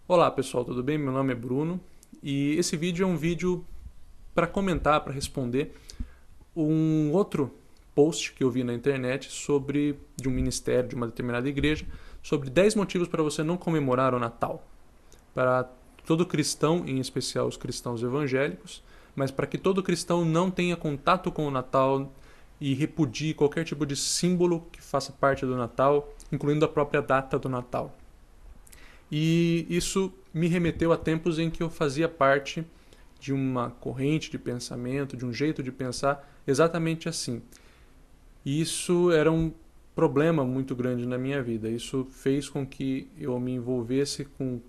Olá pessoal, tudo bem? Meu nome é Bruno e esse vídeo é um vídeo para comentar, para responder um outro post que eu vi na internet de um ministério, de uma determinada igreja, sobre 10 motivos para você não comemorar o Natal. Para todo cristão, em especial os cristãos evangélicos, mas para que todo cristão não tenha contato com o Natal e repudie qualquer tipo de símbolo que faça parte do Natal, incluindo a própria data do Natal. E isso me remeteu a tempos em que eu fazia parte de uma corrente de pensamento, de um jeito de pensar exatamente assim. E isso era um problema muito grande na minha vida. Isso fez com que eu me envolvesse com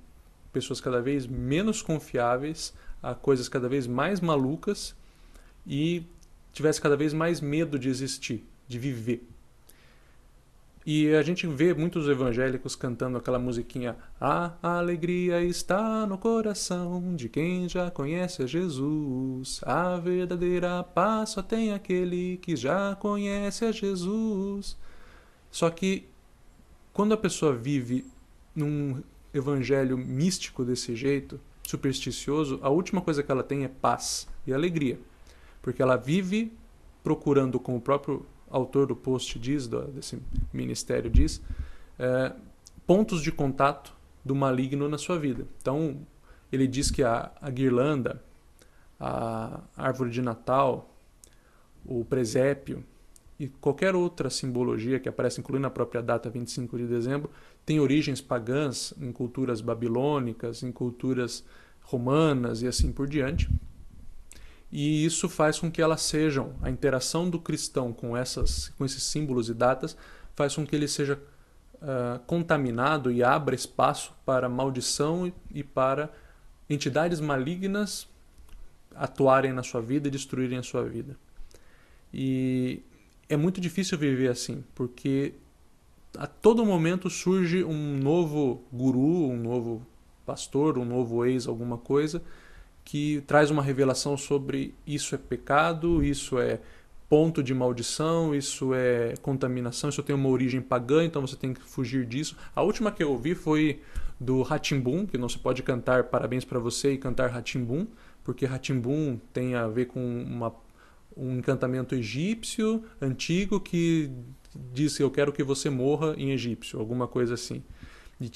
pessoas cada vez menos confiáveis, a coisas cada vez mais malucas e tivesse cada vez mais medo de existir, de viver. E a gente vê muitos evangélicos cantando aquela musiquinha: A alegria está no coração de quem já conhece a Jesus. A verdadeira paz só tem aquele que já conhece a Jesus. Só que quando a pessoa vive num evangelho místico desse jeito, supersticioso, a última coisa que ela tem é paz e alegria. Porque ela vive procurando, como o próprio autor do post diz, desse ministério diz, pontos de contato do maligno na sua vida. Então, ele diz que a guirlanda, a árvore de Natal, o presépio e qualquer outra simbologia que aparece, incluindo a própria data 25 de dezembro, tem origens pagãs em culturas babilônicas, em culturas romanas e assim por diante. E isso faz com que elas sejam, a interação do cristão com esses símbolos e datas, faz com que ele seja contaminado e abra espaço para maldição e para entidades malignas atuarem na sua vida e destruírem a sua vida. E é muito difícil viver assim, porque a todo momento surge um novo guru, um novo pastor, um novo ex alguma coisa, que traz uma revelação sobre isso é pecado, isso é ponto de maldição, isso é contaminação, isso tem uma origem pagã, então você tem que fugir disso. A última que eu ouvi foi do Ratimbun, que não se pode cantar parabéns para você e cantar Ratimbun, porque Ratimbun tem a ver com um encantamento egípcio antigo que diz eu quero que você morra em egípcio, alguma coisa assim.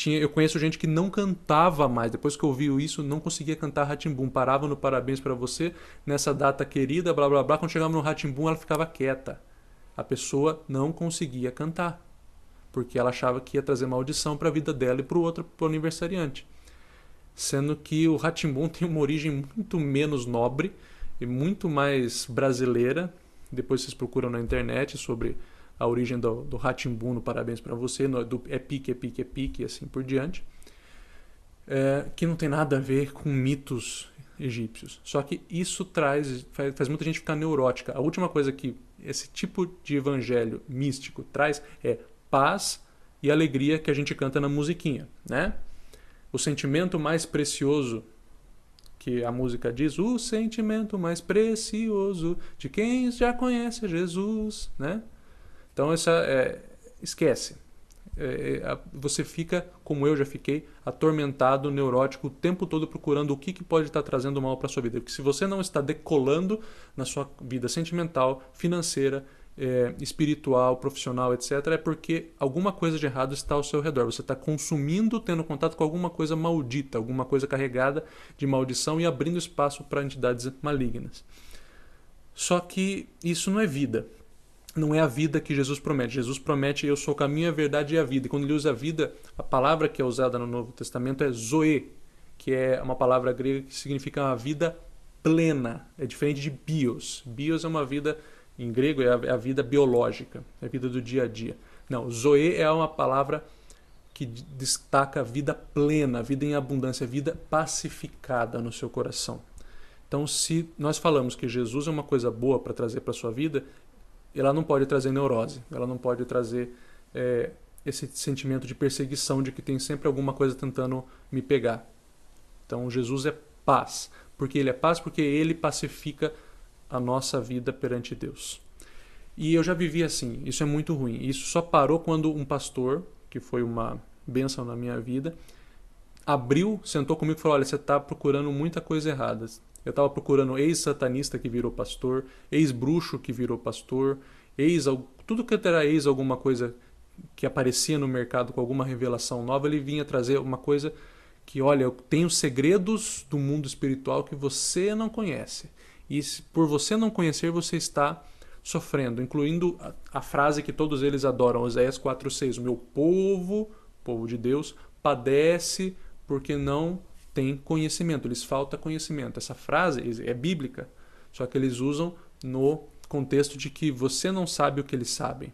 Eu conheço gente que não cantava mais. Depois que ouviu isso, não conseguia cantar Ratimbum. Parava no Parabéns para você, nessa data querida, blá blá blá. Quando chegava no Ratimbum, ela ficava quieta. A pessoa não conseguia cantar, porque ela achava que ia trazer maldição para a vida dela e para o outro, para o aniversariante. Sendo que o Ratimbum tem uma origem muito menos nobre e muito mais brasileira. Depois vocês procuram na internet sobre a origem do Ratimbun no Parabéns para você, do é pique, é pique, é pique e assim por diante, que não tem nada a ver com mitos egípcios. Só que isso faz muita gente ficar neurótica. A última coisa que esse tipo de evangelho místico traz é paz e alegria que a gente canta na musiquinha, né? O sentimento mais precioso que a música diz, o sentimento mais precioso de quem já conhece Jesus, né? Então, esquece. Você fica, como eu já fiquei, atormentado, neurótico, o tempo todo procurando o que pode estar trazendo mal para a sua vida. Porque se você não está decolando na sua vida sentimental, financeira, espiritual, profissional, etc., é porque alguma coisa de errado está ao seu redor. Você está consumindo, tendo contato com alguma coisa maldita, alguma coisa carregada de maldição e abrindo espaço para entidades malignas. Só que isso não é vida. Não é a vida que Jesus promete. Jesus promete, eu sou o caminho, a verdade e a vida. E quando ele usa a vida, a palavra que é usada no Novo Testamento é zoe, que é uma palavra grega que significa uma vida plena. É diferente de bios. Bios é uma vida, em grego, é a vida biológica, é a vida do dia a dia. Não, zoe é uma palavra que destaca a vida plena, a vida em abundância, a vida pacificada no seu coração. Então, se nós falamos que Jesus é uma coisa boa para trazer para a sua vida, ela não pode trazer neurose, ela não pode trazer esse sentimento de perseguição, de que tem sempre alguma coisa tentando me pegar. Então Jesus é paz. Porque ele é paz, porque ele pacifica a nossa vida perante Deus. E eu já vivi assim, isso é muito ruim. Isso só parou quando um pastor, que foi uma bênção na minha vida, abriu, sentou comigo e falou: olha, você está procurando muita coisa errada. Eu estava procurando ex-satanista que virou pastor, ex-bruxo que virou pastor, tudo que era ex alguma coisa que aparecia no mercado com alguma revelação nova, ele vinha trazer uma coisa que, olha, eu tenho segredos do mundo espiritual que você não conhece. E por você não conhecer, você está sofrendo, incluindo a frase que todos eles adoram, Oséias 4:6, o meu povo de Deus, padece porque não tem conhecimento, lhes falta conhecimento. Essa frase é bíblica, só que eles usam no contexto de que você não sabe o que eles sabem.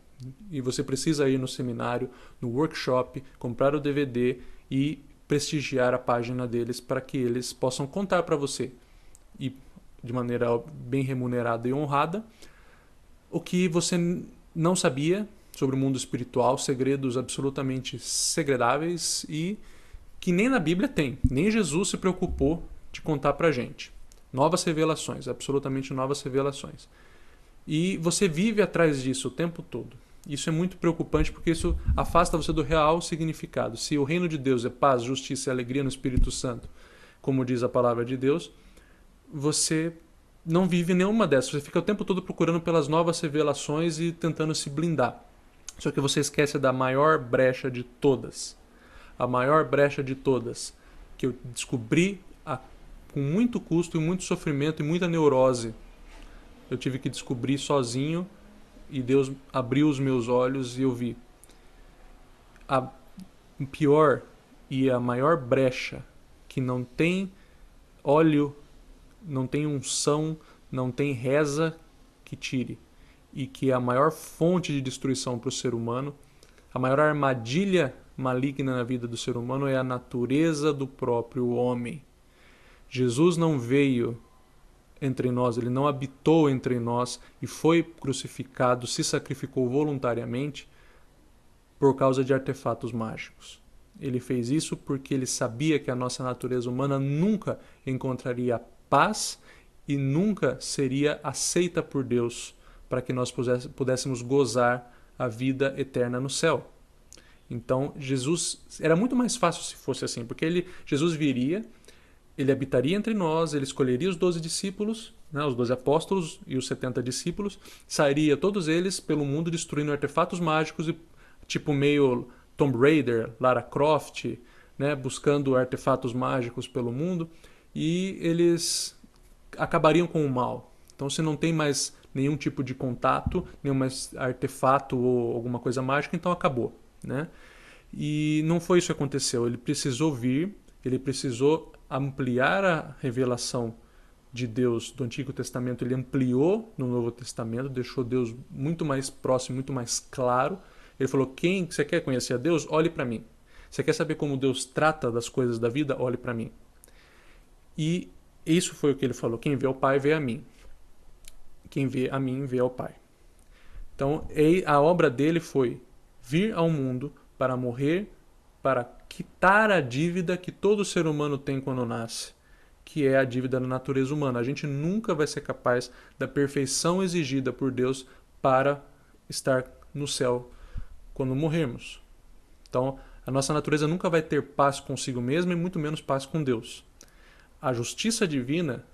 E você precisa ir no seminário, no workshop, comprar o DVD e prestigiar a página deles para que eles possam contar para você, e de maneira bem remunerada e honrada, o que você não sabia sobre o mundo espiritual, segredos absolutamente segredáveis e que nem na Bíblia tem, nem Jesus se preocupou de contar pra gente. Novas revelações, absolutamente novas revelações. E você vive atrás disso o tempo todo. Isso é muito preocupante porque isso afasta você do real significado. Se o reino de Deus é paz, justiça e alegria no Espírito Santo, como diz a palavra de Deus, você não vive nenhuma dessas. Você fica o tempo todo procurando pelas novas revelações e tentando se blindar. Só que você esquece da maior brecha de todas. A maior brecha de todas, que eu descobri com muito custo e muito sofrimento e muita neurose. Eu tive que descobrir sozinho e Deus abriu os meus olhos e eu vi. A pior e a maior brecha, que não tem óleo, não tem unção, não tem reza que tire, e que é a maior fonte de destruição para o ser humano, a maior armadilha maligna na vida do ser humano é a natureza do próprio homem. Jesus não veio entre nós, ele não habitou entre nós e foi crucificado, se sacrificou voluntariamente por causa de artefatos mágicos. Ele fez isso porque ele sabia que a nossa natureza humana nunca encontraria paz e nunca seria aceita por Deus para que nós pudéssemos gozar a vida eterna no céu. Então, Jesus, era muito mais fácil se fosse assim, porque Jesus viria, ele habitaria entre nós, ele escolheria os 12 discípulos, né, os 12 apóstolos e os 70 discípulos, sairia todos eles pelo mundo destruindo artefatos mágicos, tipo meio Tomb Raider, Lara Croft, né, buscando artefatos mágicos pelo mundo, e eles acabariam com o mal. Então, se não tem mais nenhum tipo de contato, nenhum mais artefato ou alguma coisa mágica, então acabou, né? E não foi isso que aconteceu. Ele precisou vir, ele precisou ampliar a revelação de Deus do Antigo Testamento, ele ampliou no Novo Testamento, deixou Deus muito mais próximo, muito mais claro. Ele falou: você quer conhecer a Deus? Olhe para mim. Você quer saber como Deus trata das coisas da vida? Olhe para mim. E isso foi o que ele falou: quem vê o Pai vê a mim. Quem vê a mim vê ao Pai. Então, a obra dele foi vir ao mundo para morrer, para quitar a dívida que todo ser humano tem quando nasce, que é a dívida da natureza humana. A gente nunca vai ser capaz da perfeição exigida por Deus para estar no céu quando morrermos. Então, a nossa natureza nunca vai ter paz consigo mesma e muito menos paz com Deus. A justiça divina,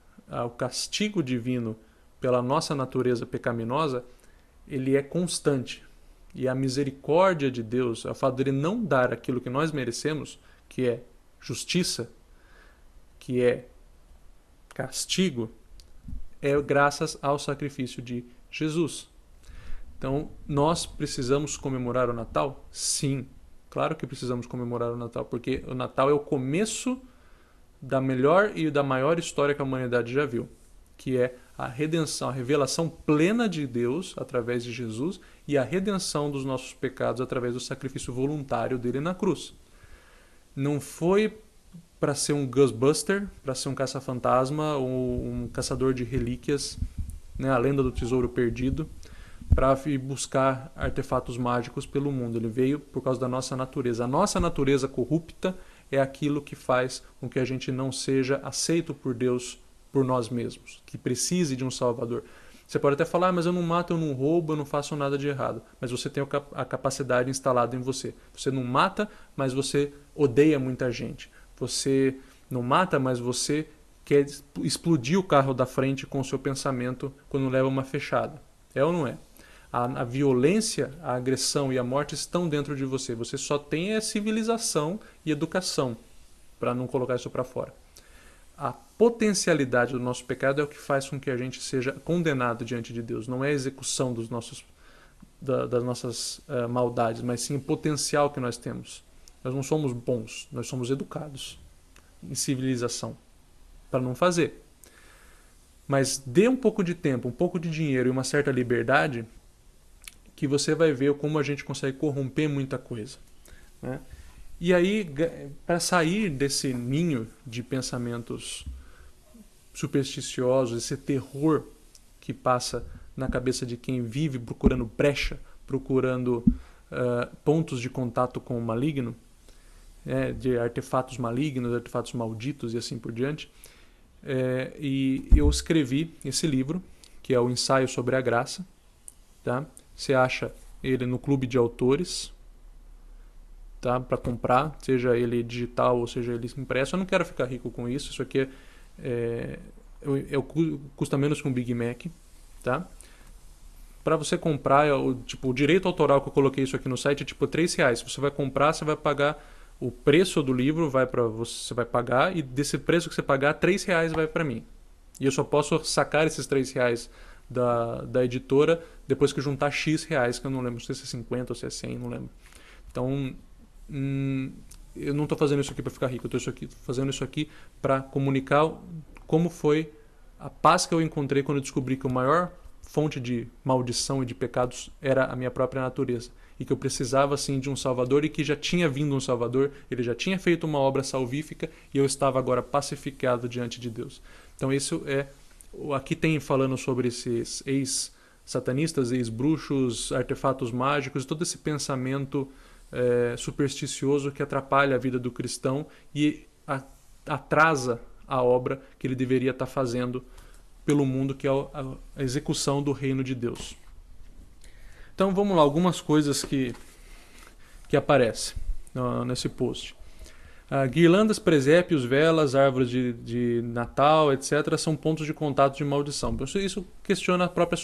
o castigo divino pela nossa natureza pecaminosa, ele é constante. E a misericórdia de Deus, o fato dele não dar aquilo que nós merecemos, que é justiça, que é castigo, é graças ao sacrifício de Jesus. Então, nós precisamos comemorar o Natal? Sim, claro que precisamos comemorar o Natal, porque o Natal é o começo da melhor e da maior história que a humanidade já viu, que é a redenção, a revelação plena de Deus através de Jesus e a redenção dos nossos pecados através do sacrifício voluntário dele na cruz. Não foi para ser um Ghostbuster, para ser um caça-fantasma ou um caçador de relíquias, né, a lenda do tesouro perdido, para ir buscar artefatos mágicos pelo mundo. Ele veio por causa da nossa natureza. A nossa natureza corrupta é aquilo que faz com que a gente não seja aceito por Deus por nós mesmos, que precise de um Salvador. Você pode até falar: mas eu não mato, eu não roubo, eu não faço nada de errado. Mas você tem a capacidade instalada em você. Você não mata, mas você odeia muita gente. Você não mata, mas você quer explodir o carro da frente com o seu pensamento quando leva uma fechada. É ou não é? A violência, a agressão e a morte estão dentro de você. Você só tem a civilização e educação para não colocar isso para fora. A potencialidade do nosso pecado é o que faz com que a gente seja condenado diante de Deus. Não é a execução das nossas maldades, mas sim o potencial que nós temos. Nós não somos bons, nós somos educados em civilização para não fazer. Mas dê um pouco de tempo, um pouco de dinheiro e uma certa liberdade que você vai ver como a gente consegue corromper muita coisa, né? E aí, para sair desse ninho de pensamentos supersticiosos, esse terror que passa na cabeça de quem vive procurando brecha, procurando pontos de contato com o maligno, de artefatos malignos, artefatos malditos e assim por diante. E eu escrevi esse livro, que é o Ensaio sobre a Graça. Tá? Você acha ele no Clube de Autores, tá? Para comprar, seja ele digital ou seja ele impresso. Eu não quero ficar rico com isso. Isso aqui custa menos que um Big Mac. Tá? Para você comprar, o direito autoral que eu coloquei isso aqui no site é tipo R$3. Se você vai comprar, você vai pagar o preço do livro, você vai pagar, e desse preço que você pagar, R$3 vai para mim. E eu só posso sacar esses R$3 da editora depois que juntar X reais, que eu não lembro se é 50 ou se é 100, não lembro. Então, eu não estou fazendo isso aqui para ficar rico, eu estou fazendo isso aqui para comunicar como foi a paz que eu encontrei quando eu descobri que a maior fonte de maldição e de pecados era a minha própria natureza. E que eu precisava, sim, de um Salvador, e que já tinha vindo um Salvador, ele já tinha feito uma obra salvífica, e eu estava agora pacificado diante de Deus. Então isso aqui tem falando sobre esses ex-satanistas, ex-bruxos, artefatos mágicos, todo esse pensamento supersticioso que atrapalha a vida do cristão e atrasa a obra que ele deveria estar fazendo pelo mundo, que é a execução do reino de Deus. Então vamos lá, algumas coisas que aparecem nesse post. Guirlandas, presépios, velas, árvores de Natal, etc. são pontos de contato de maldição. Isso questiona a própria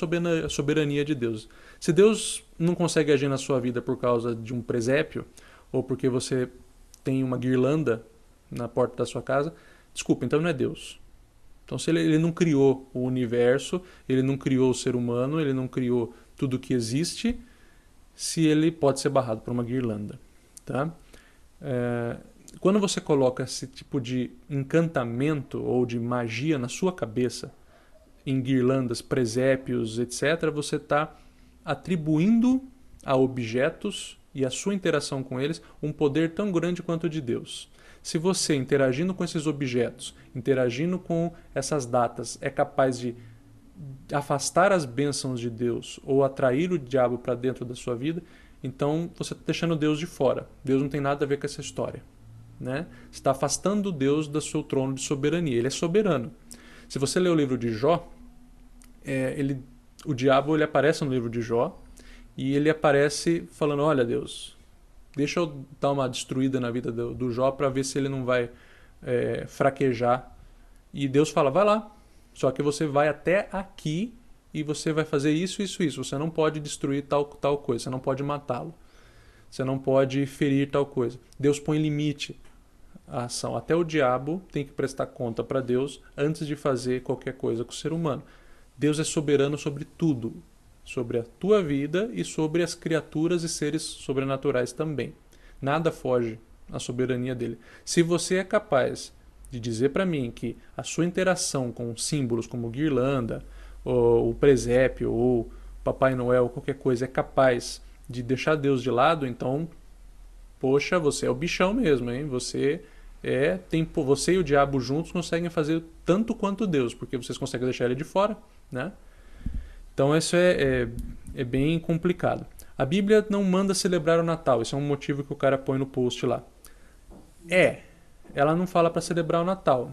soberania de Deus. Se Deus não consegue agir na sua vida por causa de um presépio, ou porque você tem uma guirlanda na porta da sua casa, desculpa, então não é Deus. Então se ele não criou o universo, ele não criou o ser humano, ele não criou tudo que existe, se ele pode ser barrado por uma guirlanda. Tá? Quando você coloca esse tipo de encantamento ou de magia na sua cabeça, em guirlandas, presépios, etc., você está atribuindo a objetos e a sua interação com eles um poder tão grande quanto o de Deus. Se você, interagindo com esses objetos, interagindo com essas datas, é capaz de afastar as bênçãos de Deus ou atrair o diabo para dentro da sua vida, então você está deixando Deus de fora. Deus não tem nada a ver com essa história, né? Você está afastando Deus do seu trono de soberania. Ele é soberano. Se você ler o livro de Jó, o diabo ele aparece no livro de Jó e ele aparece falando: olha, Deus, deixa eu dar uma destruída na vida do Jó para ver se ele não vai fraquejar. E Deus fala: vai lá, só que você vai até aqui e você vai fazer isso, isso, isso. Você não pode destruir tal coisa, você não pode matá-lo, você não pode ferir tal coisa. Deus põe limite à ação. Até o diabo tem que prestar conta para Deus antes de fazer qualquer coisa com o ser humano. Deus é soberano sobre tudo, sobre a tua vida e sobre as criaturas e seres sobrenaturais também. Nada foge à soberania dele. Se você é capaz de dizer para mim que a sua interação com símbolos como guirlanda, ou o presépio, ou Papai Noel, qualquer coisa, é capaz de deixar Deus de lado, então, poxa, você é o bichão mesmo, hein? Você e o diabo juntos conseguem fazer tanto quanto Deus, porque vocês conseguem deixar ele de fora, né? Então isso é bem complicado. A Bíblia não manda celebrar o Natal, esse é um motivo que o cara põe no post lá. Ela não fala para celebrar o Natal,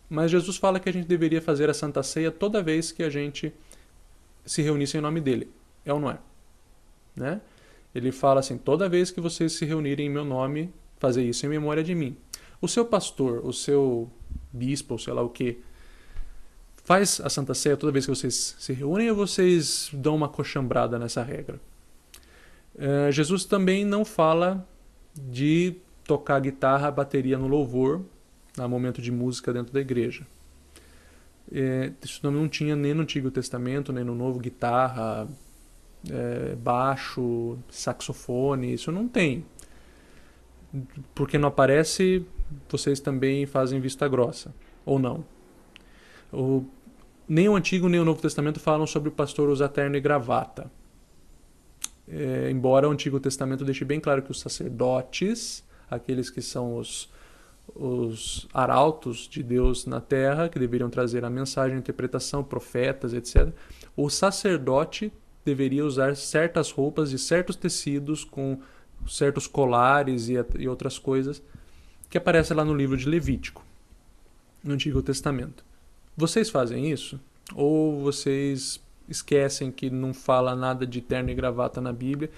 mas Jesus fala que a gente deveria fazer a Santa Ceia toda vez que a gente se reunisse em nome dele. É ou não é? Né? Ele fala assim: toda vez que vocês se reunirem em meu nome, fazer isso em memória de mim. O seu pastor, o seu bispo, ou sei lá o que, faz a Santa Ceia toda vez que vocês se reúnem ou vocês dão uma coxambrada nessa regra? Jesus também não fala de tocar guitarra, bateria no louvor, no momento de música dentro da igreja. Isso não tinha nem no Antigo Testamento, nem no Novo, guitarra, baixo, saxofone, isso não tem. Porque não aparece, vocês também fazem vista grossa, ou não. Nem o Antigo nem o Novo Testamento falam sobre o pastor usar terno e gravata. Embora o Antigo Testamento deixe bem claro que os sacerdotes, aqueles que são os arautos de Deus na terra, que deveriam trazer a mensagem, a interpretação, profetas, etc. O sacerdote deveria usar certas roupas de certos tecidos, com certos colares e outras coisas, que aparece lá no livro de Levítico, no Antigo Testamento. Vocês fazem isso? Ou vocês esquecem que não fala nada de terno e gravata na Bíblia?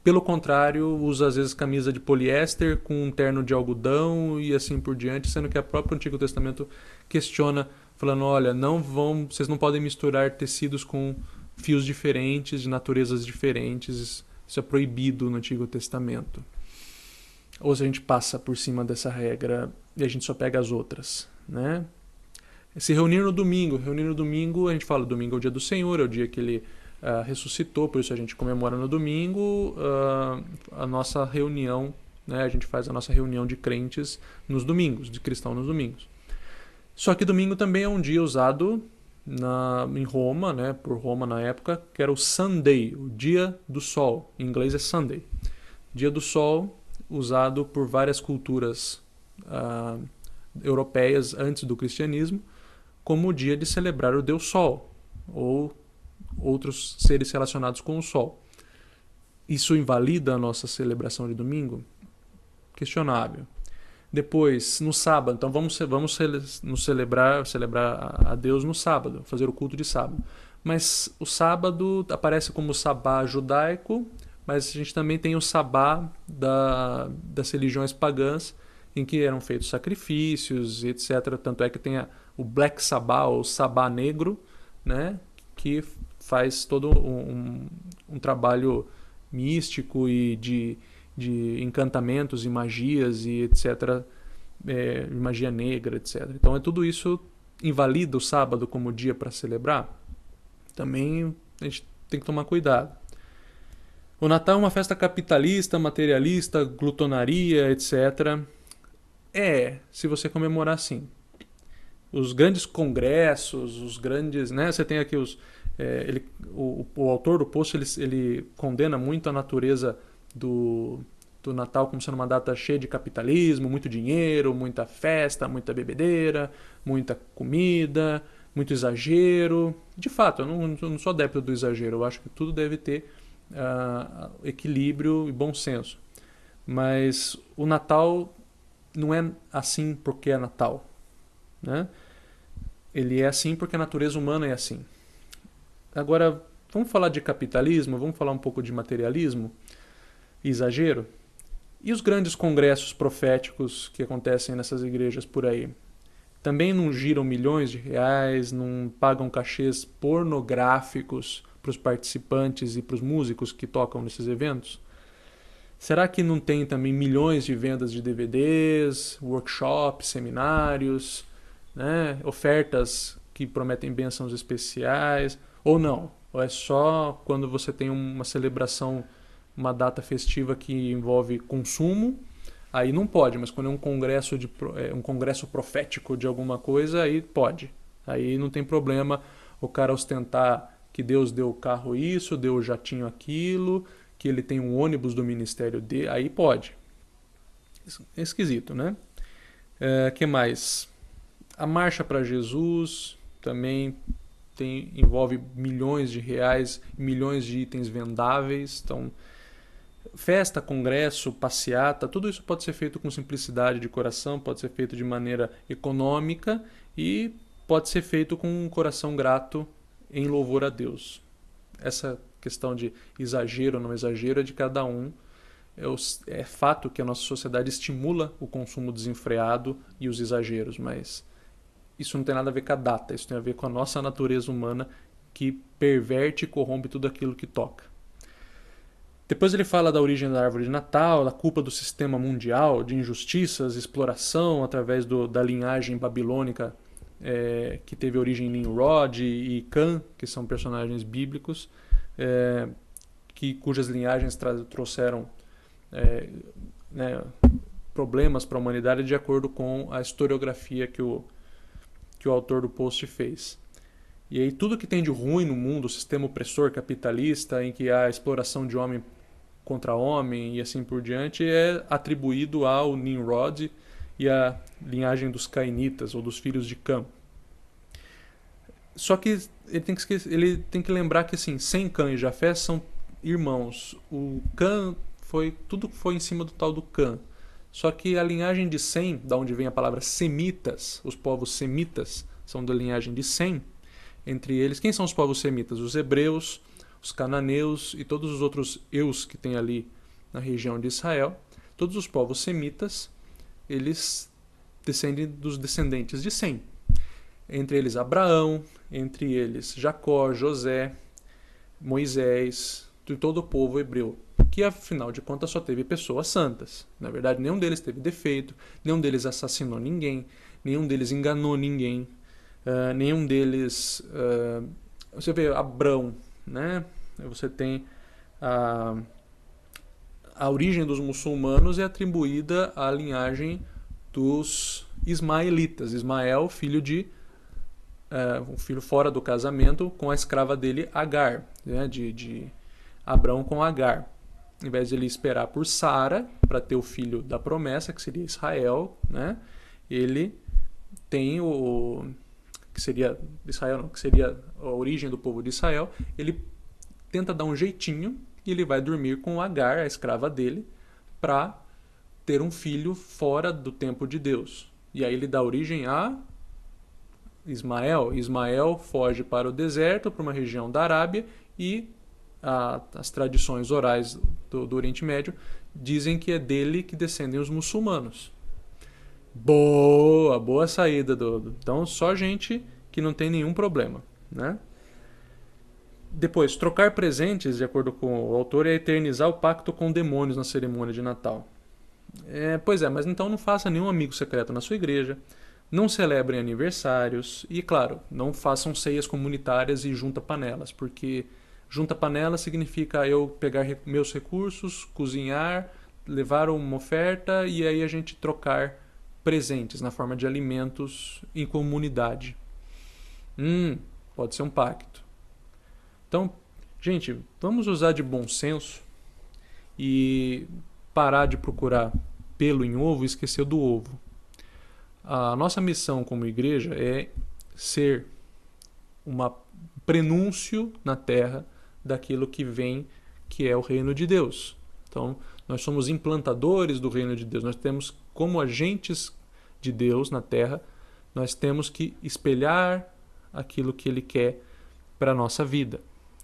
Pelo contrário, usa às vezes camisa de poliéster com um terno de algodão e assim por diante, sendo que o próprio Antigo Testamento questiona, falando, olha, vocês não podem misturar tecidos com fios diferentes, de naturezas diferentes, isso é proibido no Antigo Testamento. Ou se a gente passa por cima dessa regra e a gente só pega as outras, né? Se reunir no domingo, a gente fala, domingo é o dia do Senhor, é o dia que ele ressuscitou, por isso a gente comemora no domingo a nossa reunião, né? A gente faz a nossa reunião de crentes nos domingos, de cristãos nos domingos. Só que domingo também é um dia usado em Roma, né? Por Roma na época, que era o Sunday, o dia do sol. Em inglês é Sunday. Dia do sol, usado por várias culturas europeias antes do cristianismo, como o dia de celebrar o Deus Sol, ou outros seres relacionados com o Sol. Isso invalida a nossa celebração de domingo? Questionável. Depois, no sábado, então vamos celebrar a Deus no sábado, fazer o culto de sábado. Mas o sábado aparece como o sabá judaico, mas a gente também tem o sabá das religiões pagãs, em que eram feitos sacrifícios, etc. Tanto é que tem o Black Sabbath, ou Sabá Negro, né, que faz todo um trabalho místico e de encantamentos e magias e etc. Magia negra, etc. Então tudo isso invalida o sábado como dia para celebrar? Também a gente tem que tomar cuidado. O Natal é uma festa capitalista, materialista, glutonaria, etc. Se você comemorar assim. Os grandes congressos, os grandes, né? Você tem aqui o autor do post, ele condena muito a natureza do Natal como sendo uma data cheia de capitalismo, muito dinheiro, muita festa, muita bebedeira, muita comida, muito exagero. De fato, eu não sou adepto do exagero, eu acho que tudo deve ter equilíbrio e bom senso. Mas o Natal não é assim porque é Natal, né? Ele é assim porque a natureza humana é assim. Agora, vamos falar de capitalismo, vamos falar um pouco de materialismo e exagero? E os grandes congressos proféticos que acontecem nessas igrejas por aí? Também não giram milhões de reais, não pagam cachês pornográficos para os participantes e para os músicos que tocam nesses eventos? Será que não tem também milhões de vendas de DVDs, workshops, seminários, né? Ofertas que prometem bênçãos especiais? Ou não? Ou é só quando você tem uma celebração, uma data festiva que envolve consumo? Aí não pode, mas quando é um congresso profético de alguma coisa, aí pode. Aí não tem problema o cara ostentar que Deus deu o carro isso, deu o jatinho aquilo, que ele tem um ônibus do ministério dele, aí pode. É esquisito, né? Que mais? A Marcha para Jesus também envolve milhões de reais, milhões de itens vendáveis. Então, festa, congresso, passeata, tudo isso pode ser feito com simplicidade de coração, pode ser feito de maneira econômica e pode ser feito com um coração grato em louvor a Deus. Essa questão de exagero ou não exagero é de cada um É fato que a nossa sociedade estimula o consumo desenfreado e os exageros, mas isso não tem nada a ver com a data, isso tem a ver com a nossa natureza humana que perverte e corrompe tudo aquilo que toca. Depois ele fala da origem da árvore de Natal, da culpa do sistema mundial, de injustiças, exploração através da linhagem babilônica que teve origem em Nimrod e Cã, que são personagens bíblicos, cujas linhagens trouxeram né, problemas para a humanidade de acordo com a historiografia que o autor do post fez. E aí tudo que tem de ruim no mundo, o sistema opressor capitalista, em que há exploração de homem contra homem e assim por diante, é atribuído ao Nimrod e à linhagem dos cainitas, ou dos filhos de Cã. Só que ele tem que lembrar que assim, Sem, Cã e Jafé são irmãos. O Cã tudo foi em cima do tal do Cã. Só que a linhagem de Sem, da onde vem a palavra semitas, os povos semitas são da linhagem de Sem. Entre eles, quem são os povos semitas? Os hebreus, os cananeus e todos os outros eus que tem ali na região de Israel. Todos os povos semitas, eles descendem dos descendentes de Sem. Entre eles Abraão, entre eles Jacó, José, Moisés, e todo o povo hebreu, que afinal de contas só teve pessoas santas. Na verdade, nenhum deles teve defeito, nenhum deles assassinou ninguém, nenhum deles enganou ninguém, nenhum deles... você vê Abrão, né? Você tem a origem dos muçulmanos é atribuída à linhagem dos ismaelitas. Ismael, filho um filho fora do casamento com a escrava dele, Agar, né? de Abrão com Agar. Em vez de ele esperar por Sara para ter o filho da promessa, que seria Israel, né? Ele tem que seria Israel, não, que seria a origem do povo de Israel. Ele tenta dar um jeitinho e ele vai dormir com Agar, a escrava dele, para ter um filho fora do tempo de Deus. E aí ele dá origem a Ismael. Ismael foge para o deserto, para uma região da Arábia, e as tradições orais do Oriente Médio dizem que é dele que descendem os muçulmanos. Boa saída. Então, só gente que não tem nenhum problema, né? Depois, trocar presentes, de acordo com o autor, é eternizar o pacto com demônios na cerimônia de Natal. Pois é, mas então não faça nenhum amigo secreto na sua igreja, não celebrem aniversários e, claro, não façam ceias comunitárias e junta-panelas, porque junta-panela significa eu pegar meus recursos, cozinhar, levar uma oferta e aí a gente trocar presentes na forma de alimentos em comunidade. Pode ser um pacto. Então, gente, vamos usar de bom senso e parar de procurar pelo em ovo e esquecer do ovo. A nossa missão como igreja é ser um prenúncio na terra daquilo que vem, que é o reino de Deus. Então, nós somos implantadores do reino de Deus. Nós temos, como agentes de Deus na terra, nós temos que espelhar aquilo que Ele quer para a nossa vida.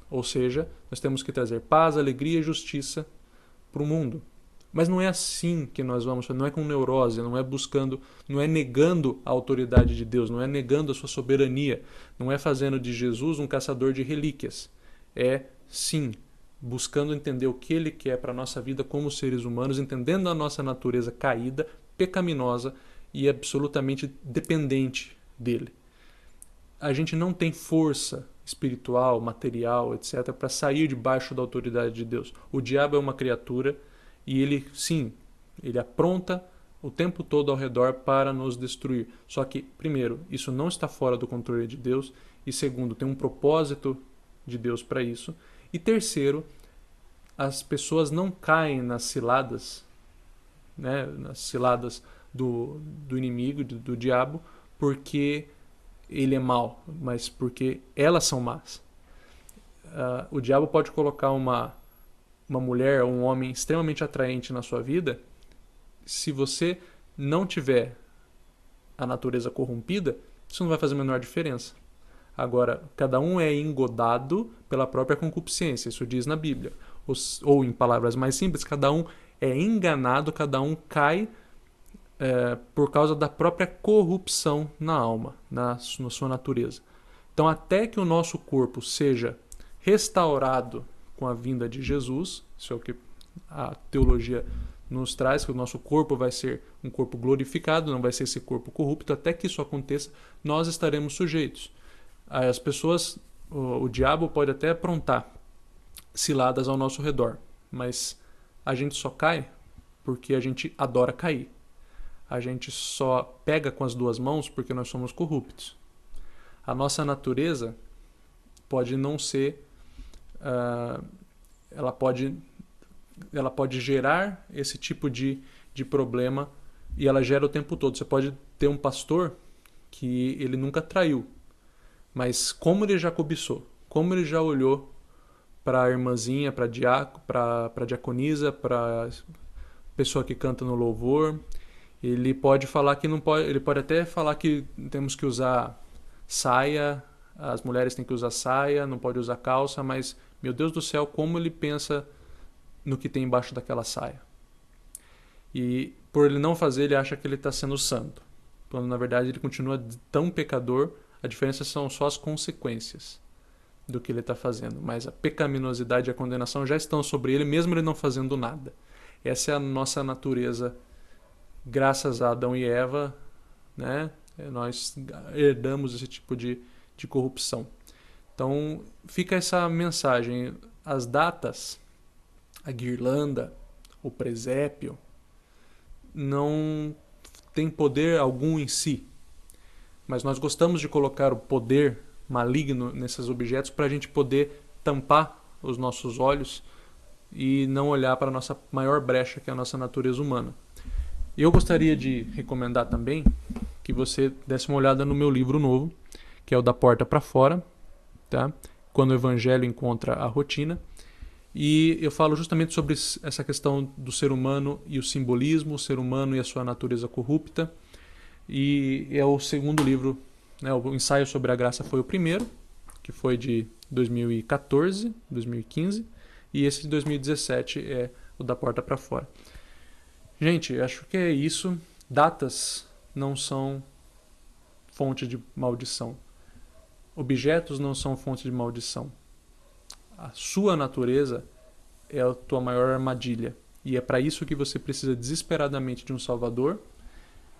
Ou seja, nós temos que trazer paz, alegria e justiça para o mundo. Mas não é assim que nós vamos, não é com neurose, não é buscando, não é negando a autoridade de Deus, não é negando a sua soberania, não é fazendo de Jesus um caçador de relíquias. É, sim, buscando entender o que Ele quer para a nossa vida como seres humanos, entendendo a nossa natureza caída, pecaminosa e absolutamente dependente dEle. A gente não tem força espiritual, material, etc., para sair debaixo da autoridade de Deus. O diabo é uma criatura e ele, sim, ele apronta o tempo todo ao redor para nos destruir. Só que, primeiro, isso não está fora do controle de Deus, e segundo, tem um propósito de Deus para isso, e terceiro, as pessoas não caem nas ciladas, né, nas ciladas do inimigo, do diabo, porque ele é mau, mas porque elas são más. O diabo pode colocar uma mulher ou um homem extremamente atraente na sua vida. Se você não tiver a natureza corrompida, isso não vai fazer a menor diferença. Agora, cada um é engodado pela própria concupiscência, isso diz na Bíblia. Ou em palavras mais simples, cada um é enganado, cada um cai por causa da própria corrupção na alma, na sua natureza. Então, até que o nosso corpo seja restaurado com a vinda de Jesus, isso é o que a teologia nos traz, que o nosso corpo vai ser um corpo glorificado, não vai ser esse corpo corrupto. Até que isso aconteça, nós estaremos sujeitos. As pessoas, o diabo pode até aprontar ciladas ao nosso redor, mas a gente só cai porque a gente adora cair. A gente só pega com as duas mãos porque nós somos corruptos. A nossa natureza pode não ser... ela pode gerar esse tipo de problema, e ela gera o tempo todo. Você pode ter um pastor que ele nunca traiu, mas como ele já cobiçou, como ele já olhou para a irmãzinha, para a diaconisa, para a pessoa que canta no louvor, ele pode falar que não pode, ele pode até falar que temos que usar saia, as mulheres têm que usar saia, não pode usar calça, mas, meu Deus do céu, como ele pensa no que tem embaixo daquela saia. E por ele não fazer, ele acha que ele está sendo santo, quando na verdade ele continua tão pecador. A diferença são só as consequências do que ele está fazendo, mas a pecaminosidade e a condenação já estão sobre ele, mesmo ele não fazendo nada. Essa é a nossa natureza, graças a Adão e Eva, né? Nós herdamos esse tipo de corrupção. Então fica essa mensagem: as datas, a guirlanda, o presépio, não tem poder algum em si, mas nós gostamos de colocar o poder maligno nesses objetos para a gente poder tampar os nossos olhos e não olhar para a nossa maior brecha, que é a nossa natureza humana. Eu gostaria de recomendar também que você desse uma olhada no meu livro novo, que é o Da Porta para Fora, tá? Quando o Evangelho encontra a rotina. E eu falo justamente sobre essa questão do ser humano e o simbolismo, o ser humano e a sua natureza corrupta. E é o segundo livro, né? O Ensaio sobre a Graça foi o primeiro, que foi de 2014, 2015, e esse de 2017 é o Da Porta para Fora. Gente, acho que é isso. Datas não são fonte de maldição. Objetos não são fonte de maldição. A sua natureza é a tua maior armadilha. E é para isso que você precisa desesperadamente de um Salvador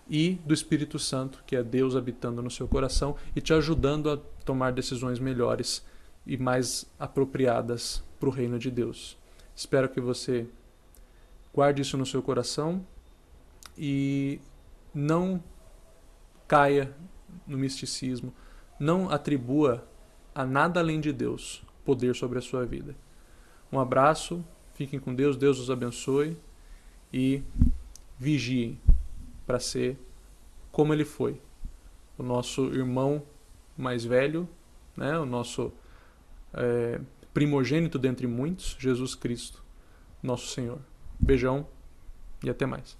e do Espírito Santo, que é Deus habitando no seu coração e te ajudando a tomar decisões melhores e mais apropriadas para o reino de Deus. Espero que você guarde isso no seu coração e não caia no misticismo, não atribua a nada além de Deus poder sobre a sua vida. Um abraço, fiquem com Deus, Deus os abençoe e vigiem para ser como ele foi, o nosso irmão mais velho, né? O nosso primogênito dentre muitos, Jesus Cristo, nosso Senhor. Beijão e até mais.